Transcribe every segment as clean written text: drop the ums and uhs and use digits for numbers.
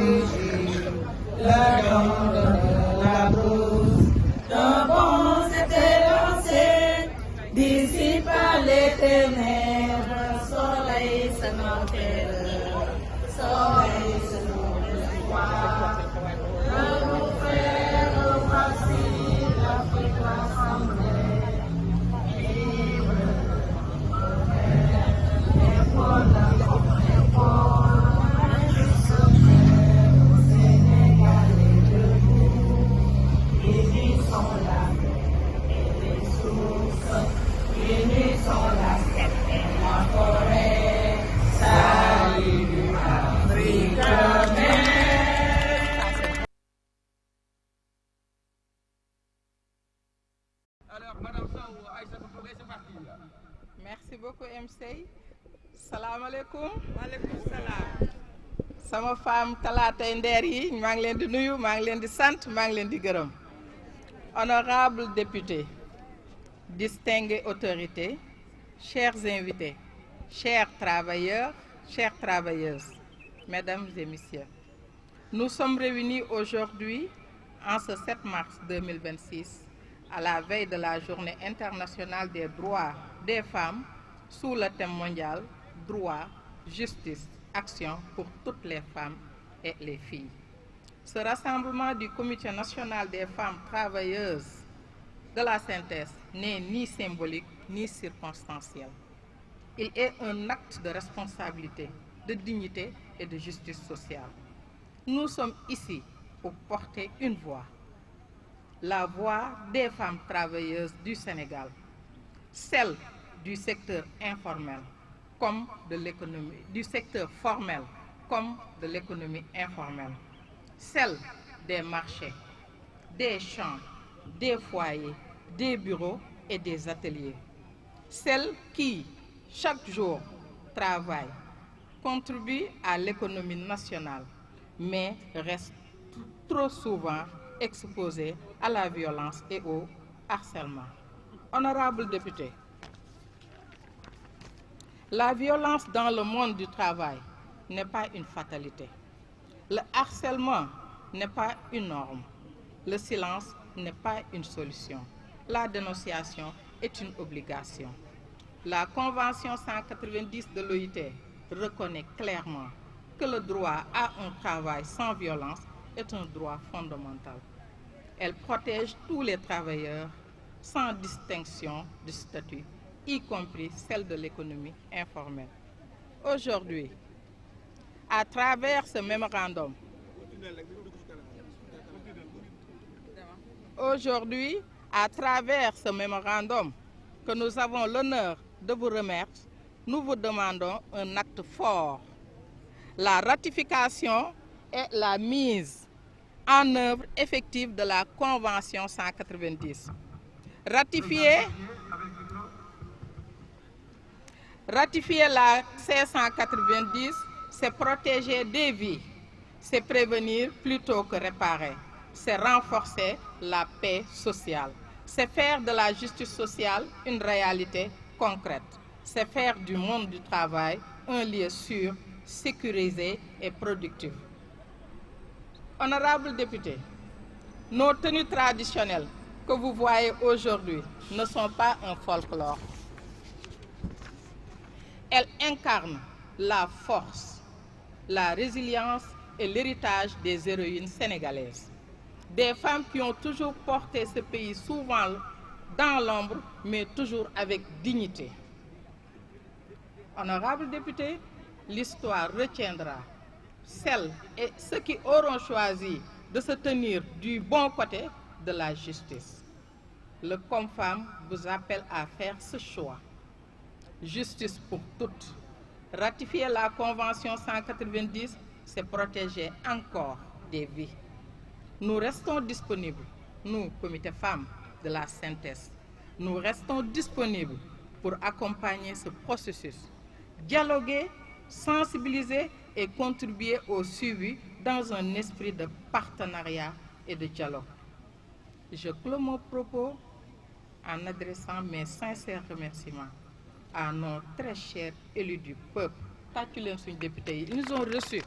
régime, le don de la brousse. D'un bond s'était lancé, dissipa les ténèbres, soleil se montrait le soleil se montrait le soir. Le frère, voici l'Afrique rassemblée, libre, épaule contre épaule, jusqu'au Sénégal est debout. Les vies sont là, et les sources, unis sont la steppe et la forêt. Salut Afrique mère. Alors, Madame Sow, Aïssa Touré, c'est parti. Merci beaucoup MC. Salam alaikum. Waaleykum salaam. Sama femme talaatay ndeer yi maa ngi leen di nuyu maa ngi leen di sant maa ngi leen di gërëm. Honorables députés, distinguées autorités, chers invités, chers travailleurs, chères travailleuses, mesdames et messieurs, nous sommes réunis aujourd'hui en ce 7 mars 2026 à la veille de la Journée internationale des droits des femmes sous le thème mondial « Droit, justice, action pour toutes les femmes et les filles ». Ce rassemblement du Comité national des femmes travailleuses de la synthèse n'est ni symbolique ni circonstanciel. Il est un acte de responsabilité, de dignité et de justice sociale. Nous sommes ici pour porter une voix, la voix des femmes travailleuses du Sénégal, celle du secteur informel comme de l'économie, du secteur formel comme de l'économie informelle, celle des marchés, des champs, des foyers, des bureaux et des ateliers, celle qui, chaque jour, travaille, contribue à l'économie nationale, mais reste trop souvent exposée à la violence et au harcèlement. Honorables députés, la violence dans le monde du travail n'est pas une fatalité. Le harcèlement n'est pas une norme. Le silence n'est pas une solution. La dénonciation est une obligation. La Convention 190 de l'OIT reconnaît clairement que le droit à un travail sans violence est un droit fondamental. Elle protège tous les travailleurs sans distinction de statut, y compris celle de l'économie informelle. Aujourd'hui, à travers ce mémorandum, que nous avons l'honneur de vous remettre, nous vous demandons un acte fort, la ratification et la mise en œuvre effective de la Convention 190. Ratifier la C190, c'est protéger des vies, c'est prévenir plutôt que réparer, c'est renforcer la paix sociale, c'est faire de la justice sociale une réalité concrète, c'est faire du monde du travail un lieu sûr, sécurisé et productif. Honorables députés, nos tenues traditionnelles que vous voyez aujourd'hui ne sont pas un folklore. Elles incarnent la force, la résilience et l'héritage des héroïnes sénégalaises. Des femmes qui ont toujours porté ce pays souvent dans l'ombre, mais toujours avec dignité. Honorables députés, l'histoire retiendra celles et ceux qui auront choisi de se tenir du bon côté de la justice. Le COMFAM vous appelle à faire ce choix. Justice pour toutes. Ratifier la Convention 190, c'est protéger encore des vies. Nous restons disponibles, nous, Comité Femmes de la synthèse, nous restons disponibles pour accompagner ce processus, dialoguer, sensibiliser et contribuer au suivi dans un esprit de partenariat et de dialogue. Je clôt mon propos en adressant mes sincères remerciements à nos très chers élus du peuple. Tâtu leen suñu députés yi, ils nous ont reçus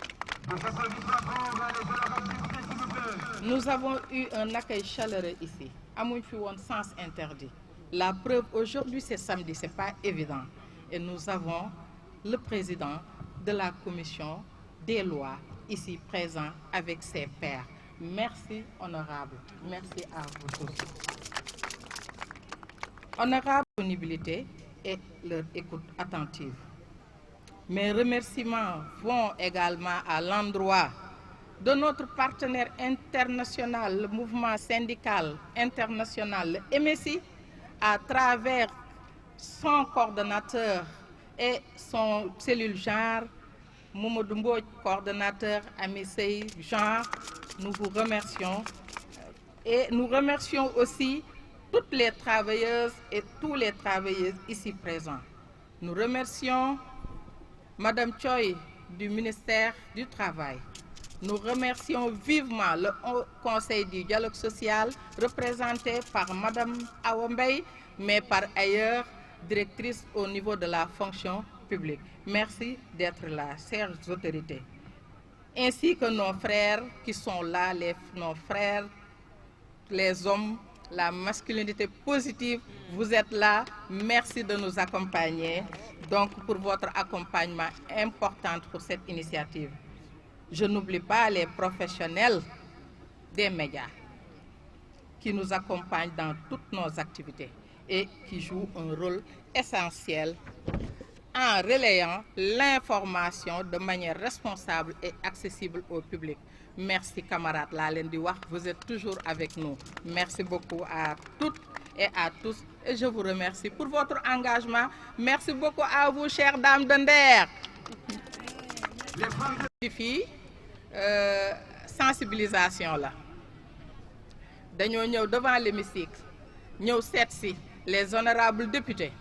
Nous avons eu un accueil chaleureux ici. Amuñ fi woon sens interdit. La preuve, aujourd'hui c'est samedi, c'est pas évident. Et nous avons le président de la commission des lois ici présent avec ses pairs. Merci, honorable. Merci à vous tous. Honorable disponibilité et leur écoute attentive. Mes remerciements vont également à l'endroit de notre partenaire international, le mouvement syndical international, le MSI, à travers son coordonnateur et son cellule genre, Mamadou Mbodj, coordonnateur, Amisei genre. Nous vous remercions et nous remercions aussi toutes les travailleuses et tous les travailleurs ici présents. Nous remercions Madame Choi du ministère du Travail. Nous remercions vivement le Haut Conseil du dialogue social représenté par Madame Awa Mbaye, mais par ailleurs directrice au niveau de la fonction publique. Merci d'être là, chères autorités. Ainsi que nos frères qui sont là, nos frères, les hommes, la masculinité positive, vous êtes là. Merci de nous accompagner. Donc, pour votre accompagnement important pour cette initiative. Je n'oublie pas les professionnels des médias qui nous accompagnent dans toutes nos activités et qui jouent un rôle essentiel en relayant l'information de manière responsable et accessible au public. Merci camarades laa leen di wax, vous êtes toujours avec nous. Merci beaucoup à toutes et à tous et je vous remercie pour votre engagement. Merci beaucoup à vous, chères dames de Nder. Fii sensibilisation la dañoo ñëw devant l'hémicycle ñëw seet si les honorables députés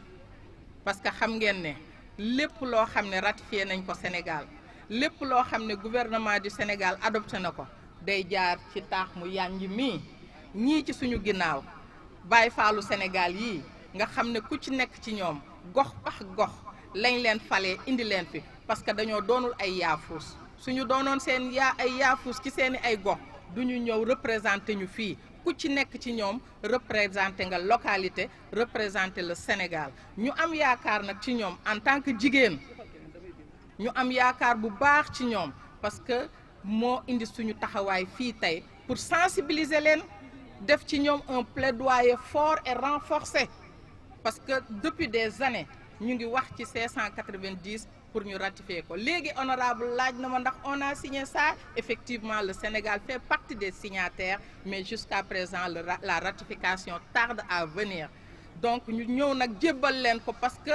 parce que xam ngeen ne lépp loo xam ne ratifié nañ ko Sénégal lépp loo xam ne gouvernement du Sénégal adopté na ko day jaar ci taax mu yànj mii ñii ci suñu ginnaaw Baay Faalu Sénégal yii nga xam ne ku ci nekk ci ñoom gox pax gox lañ leen falee indi leen fi parce que dañoo doonul ay yaafuus suñu doonoon seen ay yaafuus ci seeni ay gox duñu ñëw représenté ñu fii ku ci nekk ci ñoom représenté nga localité représenté le Sénégal ñu am yaakaar nag ci ñoom en tant que jigéen ñu am yaakaar bu baax ci ñoom parce que moo indi suñu taxawaay fii tey pour sensibiliser leen def ci ñoom un plaidoyer fort et renforcé parce que depuis des années ñu ngi wax ci 590 pour ñu ratifier ko léegi honorable laaj na ma ndax on a signé ça. Effectivement, le Sénégal fait partie des signataires mais jusqu'à présent la ratification tarde à venir. Donc ñu ñëw nag jébbal leen ko parce que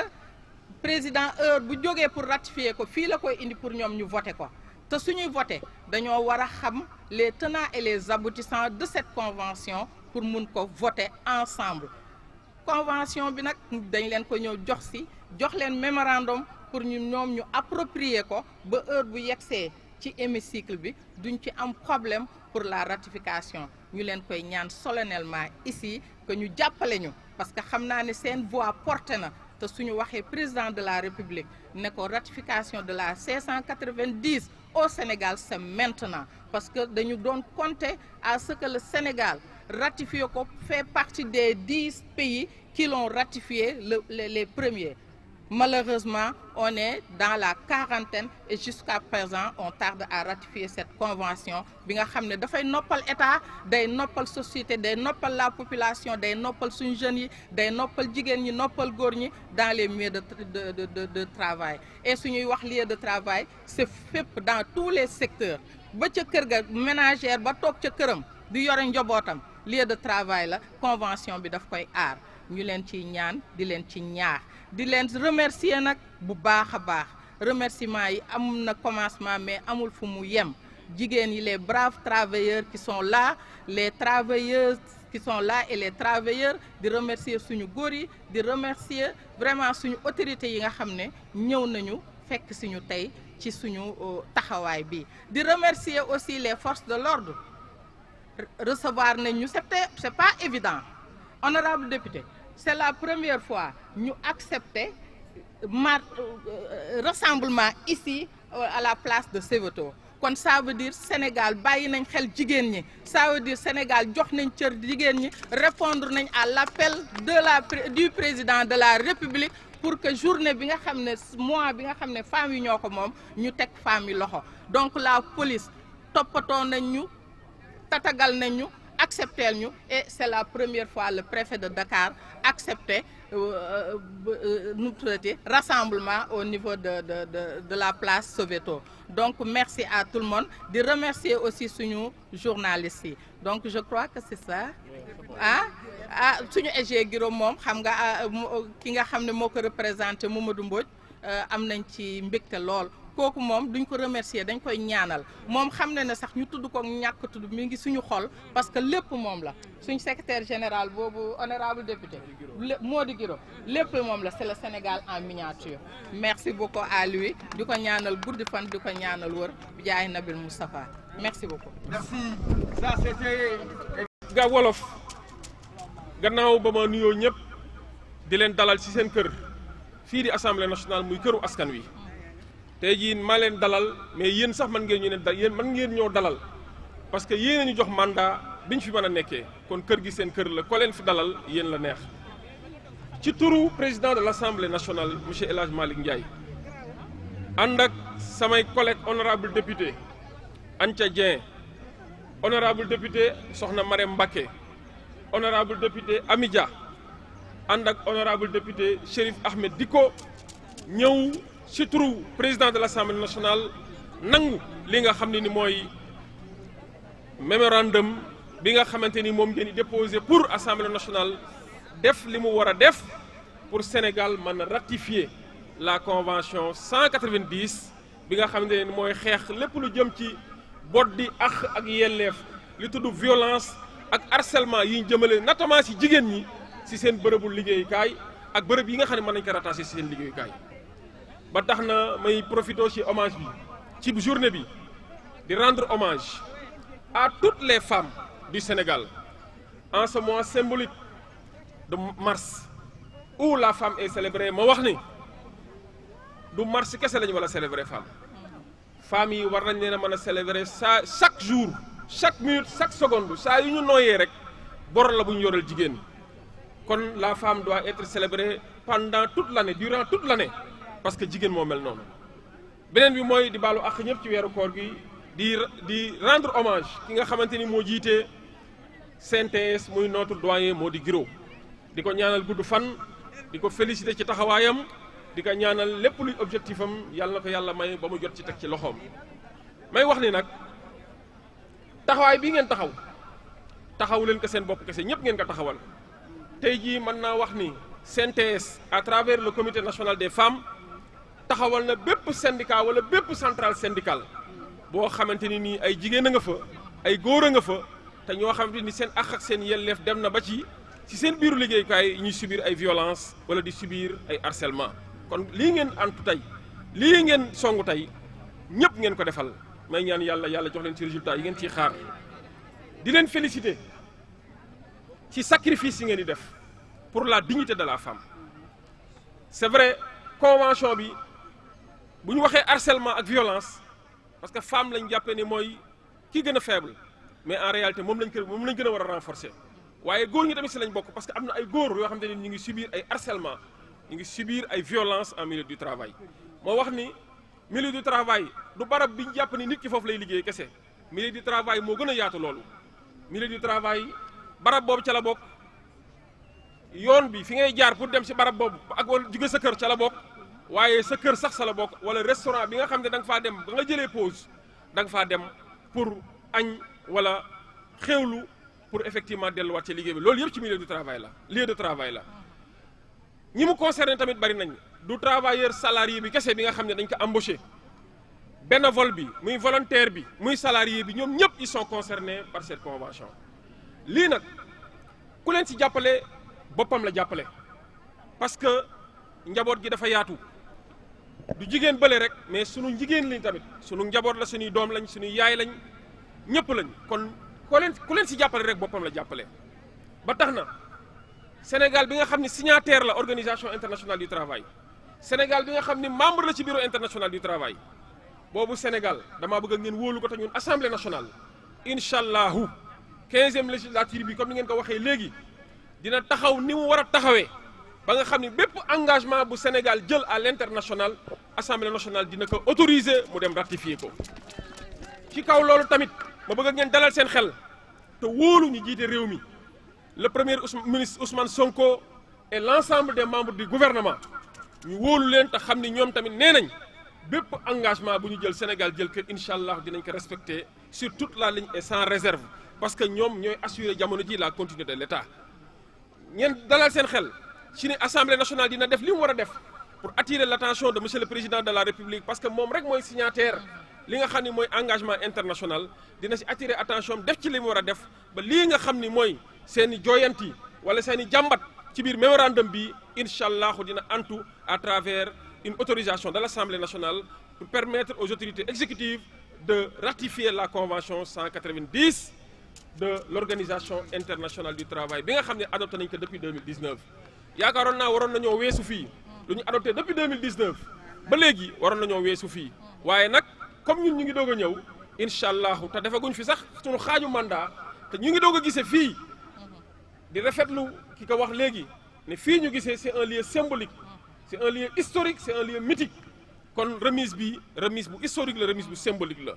président heure bu jógee pour ratifier ko fii la koy indi pour ñoom ñu voter ko te suñuy voter dañoo war a xam les tenants et les aboutissants de cette convention pour mun ko voter ensemble. Convention bi nag dañ leen ko ñëw jox leen mémorandum pour ñoom ñu approprier ko ba heure bu yegsee ci hémicycle bi duñ ci am problème pour la ratification. Ñu leen koy ñaan solennellement ici que ñu jàppale ñu parce que xam naa ne seen voix porté na te suñu waxee président de la République ne ko ratification de la 590 au Sénégal c'est maintenant parce que dañu doon compter à ce que le Sénégal ratifie ko fait partie des 10 pays qui l'ont ratifié les premiers. Malheureusement, on est dans la quarantaine et jusqu'à présent, on tarde à ratifier cette convention. Bi nga xam ne dafay noppal état, day noppal société, day noppal la population, day noppal suñu jeunes yi, day noppal jigéen ñi, noppal góor ñi dans les milieux de travail. Et suñuy wax lieu de travail, c'est fépp dans tous les secteurs. Ba ca kër ga ménagère ba toog ca këram di yore njobootam, lieu de travail la, convention bi daf koy aar. Ñu leen ci ñaan, di leen ci ñaax. Di leen remercier nag bu baax a baax remerciement yi am na commencement mais amul fu mu yem jigéen yi les braves travailleurs qui sont là les travailleuses qui sont là et les travailleurs di remercier suñu góor yi di remercier vraiment suñu autorités yi nga xam ne ñëw nañu fekk suñu tey ci suñu taxawaay bi di remercier aussi les forces de l'ordre recevoir nañu c'est pas évident honorable député. C'est la première fois ñu accepter rassemblement ici à la place de Sévéto kon ça veut dire Sénégal bàyyi nañ xel jigéen ñi ça veut dire Sénégal jox nañ cër jigéen ñi répondre nañ à l'appel du président de la République pour que journée bi nga xam ne mois bi nga xam ne femmes yi ñoo ko moom ñu teg femmes yi loxo donc la police toppatoo nañ ñu tatagal nañ ñu accepteel ñu et c'est la première fois le préfet de Dakar accepté rassemblement au niveau de la place Soweto. Donc merci à tout le monde. De remercier aussi suñu journalistes yi. Donc je crois que c'est ça. Suñu EG Guiro moom xam nga ki nga xam ne moo ko représenté Mamadou Mbodj am nañ ci mbégte lool. kooku moom duñ ko remercier dañ koy ñaanal moom xam na ne sax ñu tudd ko ñàkk tudd mi ngi suñu xol parce que lépp moom la suñ secrétaire général boobu honorable député Mody Guiro lépp moom la c'est le Sénégal en miniature merci beaucoup à lui di ko ñaanal guddi fan di ko ñaanal wër bi jaay Nabil Moustapha merci beaucoup. merci ça c'était ga wolof gannaaw ba ma nuyoo ñëpp di leen dalal ci seen kër fii di assemblée nationale muy këru askan wi. tey jii maa leen dalal mais yéen sax mën ngeen ñu ne yéen mën ngeen ñoo dalal parce que yéen a ñu jox mandat biñ fi mën a nekkee kon kër gi seen kër la ko leen fi dalal yéen la neex ci turu président de l'Assemblée nationale monsieur El Hadj Malick Ndiaye ànd ak samay collègues honorable député Antia Dieng honorable député Soxna Marème Mbacké honorable député Amidia ànd ak honorable député Chérif Ahmed Diko ñëw ci turu président de l'Assemblée nationale nangu li nga xam ne ni mooy mémorandum bi nga xamante ni moom ngeen di déposé pour Assemblée nationale def li mu war a def pour Sénégal mën a ratifier la convention 190 bi nga xamante ne mooy xeex lépp lu jëm ci boddi ak yelleef li tudd violence ak harcèlement yi ñu jëmale notamment ci jigéen ñi ci seen bërëbu liggéeyukaay ak bërëb yi nga xam ne mën nañ ko rattaché ci seen liggéeyukaay. ba tax na may profité ci hommage bi ci journée bi di rendre hommage à toutes les femmes du Sénégal en ce mois symbolique de mars où la femme est célébrée ma wax ni du mars kese lañu war a célébrer femme femmes yi war nañ leen a mën a célébrer chaque jour chaque minute chaque seconde saa yu ñu nooyee rek bor la bu ñu yoral jigéen kon la femme doit être célébrée pendant toute l'année durant toute l'année parce que jigéen moo mel noonu beneen bi mooy di baalu àq ñëpp ci weeru koor gi di rendre hommage ki nga xamante ni moo jiite CNTS muy notre doyen Mody Guiro di ko ñaanal gudd fan di ko féliciter ci taxawaayam di ko ñaanal lépp luy objectif am yàlla na ko yàlla may ba mu jot ci teg ci loxoom. may wax ni nag taxawaay bii ngeen taxawu leen ko seen bopp kese ñëpp ngeen ko taxawal tey jii mën naa wax ni CNTS à travers le comité national des femmes. taxawal na bépp syndicat wala bépp centrale syndicale boo xamante ni nii ay jigéen a nga fa ay góor a nga fa te ñoo xamante ni seen àq ak seen yelleef dem na ba ci seen biiru liggéeyukaay ñuy subir ay violence wala di subir ay harcèlement kon lii ngeen antu tey lii ngeen songu tey ñëpp ngeen ko defal may ñaan yàlla jox leen ci résultat yi ngeen ciy xaar di leen féliciter ci sacrifice yi ngeen di def pour la dignité de la femme c'est vrai convention bi bu ñu waxee harcèlement ak violence parce que femme lañ jàppee ni mooy ki gën a faible mais en réalité moom lañ gën a war a renforcer waaye góor ñi tamit si lañ bokk parce que am na ay góor yoo xam te ne ñu ngi subir ay harcèlement ñu ngi subir ay violence en milieu du travail moo wax ni milieu du travail du barab bi ñu jàpp ni nit ki foofu lay liggéey kese milieu du travail moo gën a yaatu loolu milieu du travail barab boobu ca la bokk yoon bi fi ngay jaar pour dem si barab boobu ak wala jóge sa kër ca la bokk waaye sa kër sax sa la bokk wala restaurant bi nga xam ne da nga faa dem ba nga jëlee pause da nga faa dem pour añ wala xewlu pour effectivement delluwaat ci liggéey bi loolu yëpp ci milieu du travail la lieu de travail la ñi mu concerné tamit bari nañ du travailleur salarié bi kese bi nga xam ne dañ ko embauché bénévole bi muy volontaire bi muy salarié bi ñoom ñëpp ils sont concernés par cette convention lii nag ku leen ci jàppale boppam la jàppale parce que njaboot gi dafa yaatu du jigéen bële rek mais sunu jigéen lañ tamit sunu njaboot la suñuy doom lañ suñuy yaay lañ ñëpp lañ kon ku leen ci jàppale rek boppam la jàppale ba tax na Sénégal bi nga xam ne signataire la organisation internationale du travail Sénégal bi nga xam ne membre la ci bureau international du travail boobu Sénégal damaa bëgg ngeen wóolu ko te ñun assemblée nationale incha allahu 15e législature bi comme ni ngeen ko waxee léegi dina taxaw ni mu war a taxawee ba nga xam ni bépp engagement bu Sénégal jël à l'international assemblée nationale dina ko autoriser mu dem ratifier ko. ci kaw loolu tamit ma bëgg ngeen dalal seen xel te wóolu ñu jiite réew mi le premier ministre Ousmane Sonko et l'ensemble des membres du gouvernement ñu wóolu leen te xam ni ñoom tamit nee nañ bépp engagement bu ñu jël Sénégal jël ko incha allah dinañ ko respecter sur toute la ligne et sans réserve parce que ñoom ñooy assurer jamono ji la continuité de l'État. ñeen dalal seen xel ci ni assemblée nationale dina def li mu war a def pour attirer l'attention de monsieur le président de la république parce que moom rek mooy signataire li nga xam ni mooy engagement international dina ci attirer attention def ci li mu war a def ba lii nga xam ni mooy seen i jooyanti wala seen i jàmbat ci biir mémorandum bi incha allah dina antu à travers une autorisation de l'Assemblée nationale pour permettre aux autorités exécutives de ratifier la convention 190 de l'Organisation internationale du travail bi nga xam ne adopté nañ ko depuis 2019 yaakaaroon naa waroon nañoo weesu fii lu ñu adopté depuis 2019 ba léegi waroon nañoo weesu fii waaye nag comme ñun ñu ngi doog a ñëw incha allahu te defaguñ fi sax suñu xaaju mandat te ñu ngi doog a gisee fii di rafetlu ki ko wax léegi ne fii ñu gisee c'est un lieu symbolique c'est un lieu historique c'est un lieu mythique kon remise bi remise bu historique la remise bu symbolique la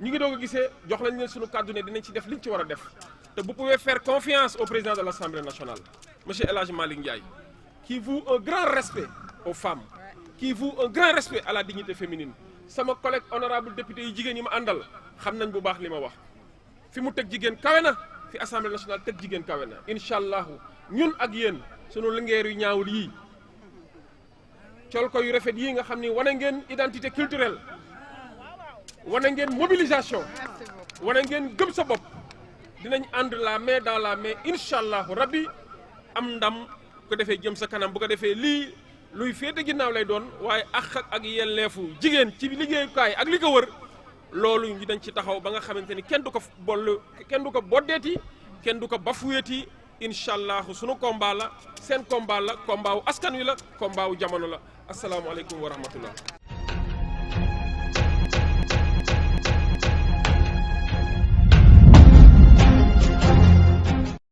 ñu ngi doog a gisee jox nañ leen suñu kàddu ne dinañ ci def liñ ci war a def te vous pouvez faire confiance au président de l'Assemblée nationale monsieur El Hadji Malick Ndiaye qui voue un grand respect aux femmes qui voue un grand respect à la dignité féminine sama collègue honorable député yi jigéen yi ma àndal xam nañ bu baax li ma wax fi mu teg jigéen kawe na fi Assemblée nationale teg jigéen kawe na incha allahu ñun ak yéen sunu lingeer yu ñaawul yii col ko yu rafet yii nga xam ni wane ngeen identité culturelle wane ngeen mobilisation wane ngeen gëm sa bopp dinañ ànd la main dans la main incha allahu rabbi am ndam bu ko defee jëm sa kanam bu ko defee lii luy féete ginnaaw lay doon waaye ak yelleefu jigéen ci liggéeyukaay ak li ko wër loolu ñu dañ ci taxaw ba nga xamante ni kenn du ko boddeeti kenn du ko bafuweeti incha allah sunu combat la seen combat la combat wu askan wi la combat wu jamono la asalaamaaleykum wa rahmatullah